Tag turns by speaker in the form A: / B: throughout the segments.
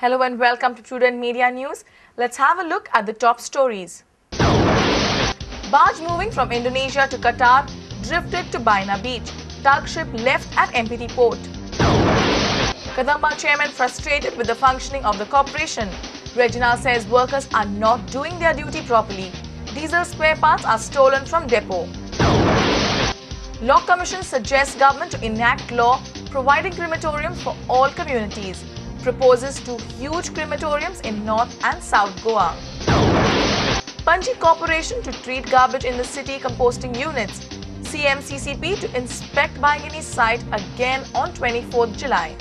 A: Hello and welcome to Prudent Media News. Let's have a look at the top stories. Barge moving from Indonesia to Qatar drifted to Baina Beach. Tug ship left at MPT port. Kadamba chairman frustrated with the functioning of the corporation. Reginald says workers are not doing their duty properly. Diesel spare parts are stolen from depot. Law Commission suggests government to enact law providing crematoriums for all communities. Proposes 2 huge crematoriums in North and South Goa. Panji Corporation to treat garbage in the city composting units. CMCCP to inspect Bangini site again on 24th July.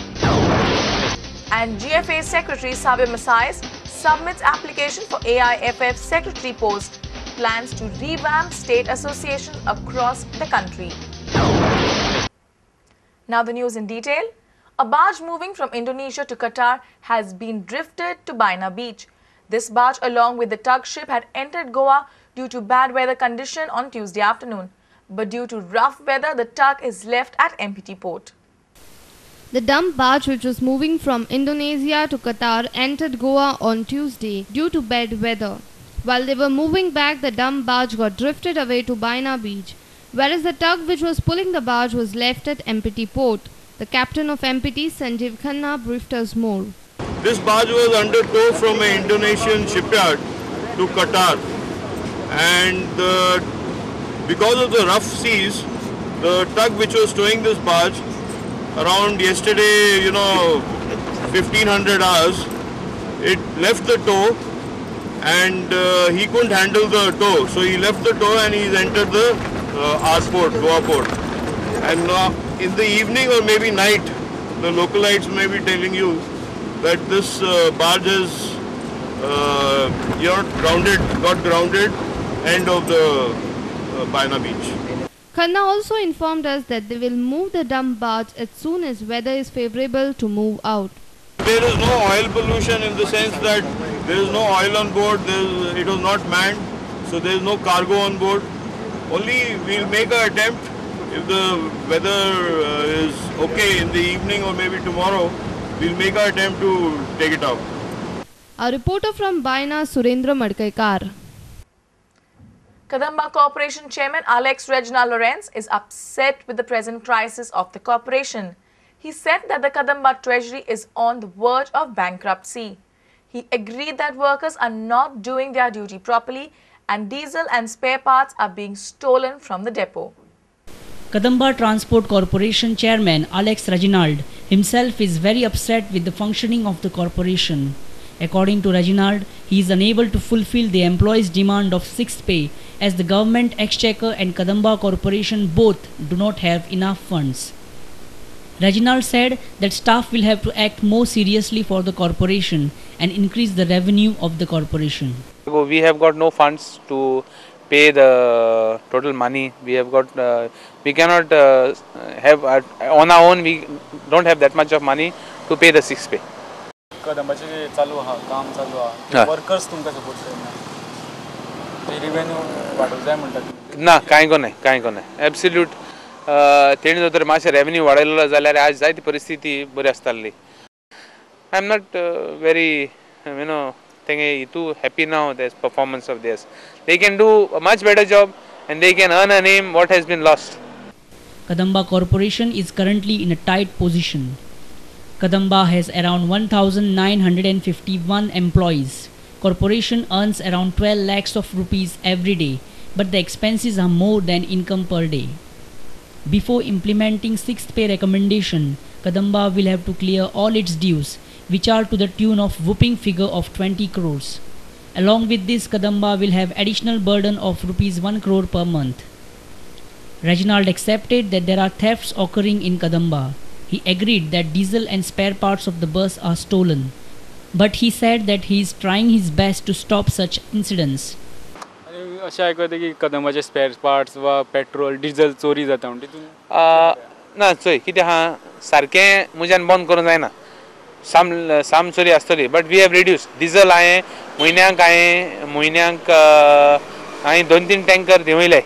A: And GFA Secretary Sabir Masais submits application for AIFF Secretary post. Plans to revamp state associations across the country. Now the news in detail. A barge moving from Indonesia to Qatar has been drifted to Baina Beach. This barge along with the tug ship had entered Goa due to bad weather condition on Tuesday afternoon. But due to rough weather, the tug is left at MPT port.
B: The dump barge, which was moving from Indonesia to Qatar, entered Goa on Tuesday due to bad weather. While they were moving back, the dump barge got drifted away to Baina Beach, whereas the tug which was pulling the barge was left at MPT port. The captain of MPT, Sanjeev Khanna, briefed us more.
C: This barge was under tow from an Indonesian shipyard to Qatar, and because of the rough seas, the tug which was towing this barge around yesterday, 1500 hours, it left the tow and he couldn't handle the tow. So he left the tow and he's entered the our port, Goa port. And in the evening or maybe night, the localites may be telling you that this barge is got grounded end of the Baina Beach.
B: Khanna also informed us that they will move the dump barge as soon as weather is favorable to move out.
C: There is no oil pollution in the sense that there is no oil on board, it was not manned, so there is no cargo on board. Only we will make an attempt if the weather is okay in the evening or maybe tomorrow, we will make an attempt to take it out.
B: A reporter from Baina, Surendra Madkaikar.
A: Kadamba Corporation Chairman Alex Reginald Lawrence is upset with the present crisis of the corporation. He said that the Kadamba treasury is on the verge of bankruptcy. He agreed that workers are not doing their duty properly and diesel and spare parts are being stolen from the depot.
D: Kadamba Transport Corporation Chairman Alex Reginald himself is very upset with the functioning of the corporation. According to Reginald, he is unable to fulfill the employees' demand of 6th pay as the government exchequer and Kadamba Corporation both do not have enough funds. Reginald said that staff will have to act more seriously for the corporation and increase the revenue of the corporation.
E: We have got no funds to pay the total money. We have got, we cannot have, on our own we don't have that much of money to pay the 6th pay.
F: कदंबाचे चालू आहा काम चालू आहा workers तुमकां support करना ते revenue वाडोवंक जाय म्हणटात
E: ना कांय को नाही एब्सोल्यूट तेणी जर तर मातशें रेवेन्यू वाडयलो जाल्यार आज जायती परिस्थिती बरी आसताली आय एम नॉट वेरी तेंगे हितू happy now this performance of this they can do a much better job and they can earn a name what has been lost.
D: Kadamba Corporation is currently in a tight position. Kadamba has around 1,951 employees. Corporation earns around 12 lakhs of rupees every day, but the expenses are more than income per day. Before implementing 6th pay recommendation, Kadamba will have to clear all its dues, which are to the tune of whopping figure of 20 crores. Along with this, Kadamba will have additional burden of rupees 1 crore per month. Reginald accepted that there are thefts occurring in Kadamba. He agreed that diesel and spare parts of the bus are stolen, but he said that he is trying his best to stop such incidents.
F: अशें आयकूं येता की कदंबाचे spare parts वा petrol diesel चोरी जाता म्हणटा तितून
E: ना चोय कितें आहा सारकें मुज्यान बंद करूंक जायना साम चोरी आसतली but we have reduce diesel हांवें म्हयन्यांक हांवें 2-3 टँकर देंवयले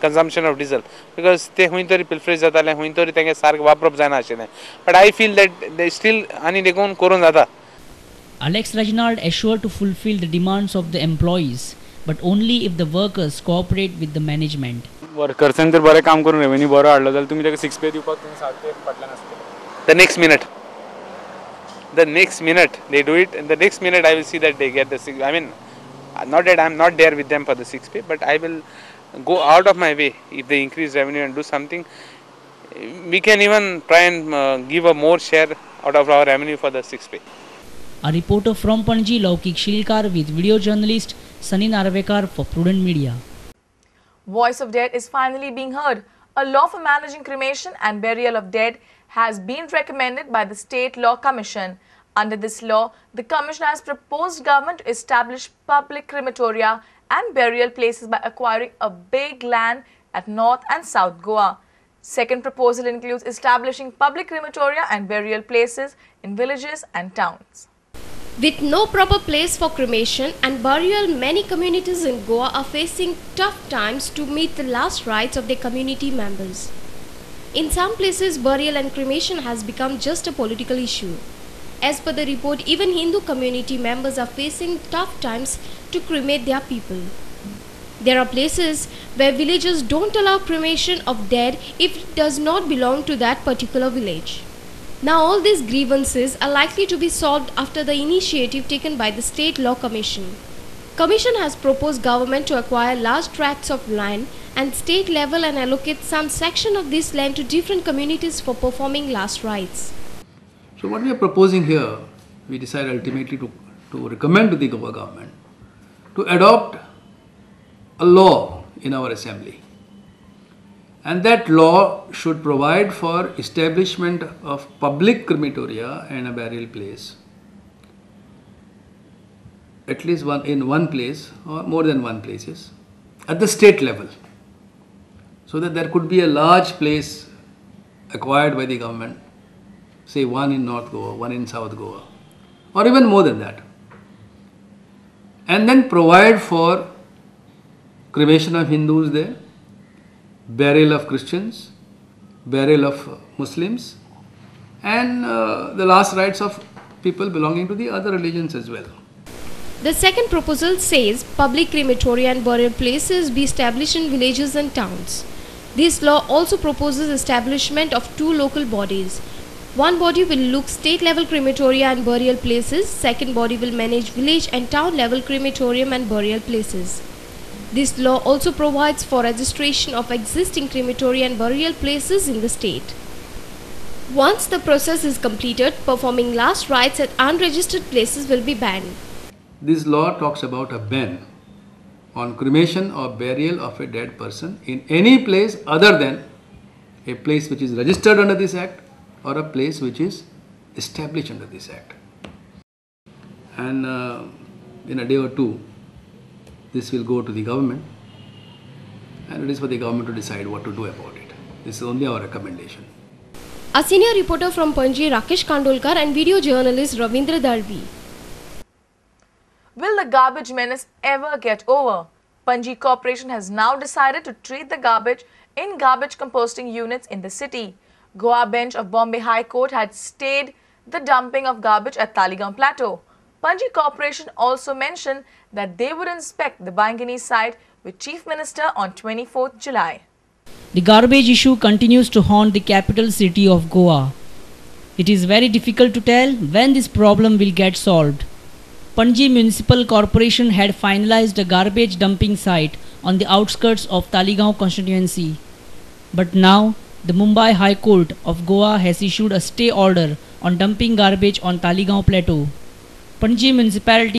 E: consumption of diesel because they हुई तरी pilferage जाताले हुई तरी तेंगे सारकें वापरप जायना आशिल्लें but I feel that they still आनी देखून करून जाता.
D: Alex Reginald assured to fulfill the demands of the employees, but only if the workers cooperate with the management.
F: वर्कर्सान जर बरें काम करून रेव्हेन्यू बरो हाडलो जाल्यार तुमी ताका 6 पे दिवपाक तुमी सारके फाटल्यान आसतले.
E: The next minute. The next minute they do it, and the next minute I will see that they get the 6. I mean, not that I am not there with them for the 6 pay, but I will go out of my way if they increase revenue and do something. We can even try and give a more share out of our revenue for the 6 pay.
D: A reporter from Panji, Laukik Shilkar, with video journalist Sunny Narvekar for Prudent Media.
A: Voice of Dead is finally being heard. A law for managing cremation and burial of dead has been recommended by the State Law Commission. Under this law, the Commission has proposed government to establish public crematoria and burial places by acquiring a big land at North and South Goa. Second proposal includes establishing public crematoria and burial places in villages and towns.
G: With no proper place for cremation and burial, many communities in Goa are facing tough times to meet the last rites of their community members. In some places, burial and cremation has become just a political issue. As per the report, even Hindu community members are facing tough times to cremate their people. There are places where villagers don't allow cremation of dead if it does not belong to that particular village. Now all these grievances are likely to be solved after the initiative taken by the State Law Commission. Commission has proposed government to acquire large tracts of land and state level and allocate some section of this land to different communities for performing last rites.
H: So what we are proposing here, we decided ultimately to recommend to the Goa government to adopt a law in our assembly. And that law should provide for establishment of public crematoria and a burial place, at least in one place or more than one places, at the state level, so that there could be a large place acquired by the government, say one in North Goa, one in South Goa, or even more than that, and then provide for cremation of Hindus there, burial of Christians, burial of Muslims, and the last rites of people belonging to the other religions as well.
G: The second proposal says public crematoria and burial places be established in villages and towns. This law also proposes establishment of two local bodies. One body will look state level crematoria and burial places, second body will manage village and town level crematorium and burial places. This law also provides for registration of existing crematoria and burial places in the state. Once the process is completed, performing last rites at unregistered places will be banned.
H: This law talks about a ban on cremation or burial of a dead person in any place other than a place which is registered under this act or a place which is established under this act. And in a day or two, this will go to the government, and it is for the government to decide what to do about it. This is only our recommendation.
G: A senior reporter from Panji, Rakesh Kandolkar, and video journalist Ravindra Dalvi.
A: Will the garbage menace ever get over? Panji Corporation has now decided to treat the garbage in garbage composting units in the city. Goa bench of Bombay High Court had stayed the dumping of garbage at Taligaon Plateau. Panji Corporation also mentioned that they would inspect the Bangini site with Chief Minister on 24th July.
D: The garbage issue continues to haunt the capital city of Goa. It is very difficult to tell when this problem will get solved. Panji Municipal Corporation had finalized a garbage dumping site on the outskirts of Taligaon constituency. But now, the Mumbai High Court of Goa has issued a stay order on dumping garbage on Taligaon Plateau. Panji Municipality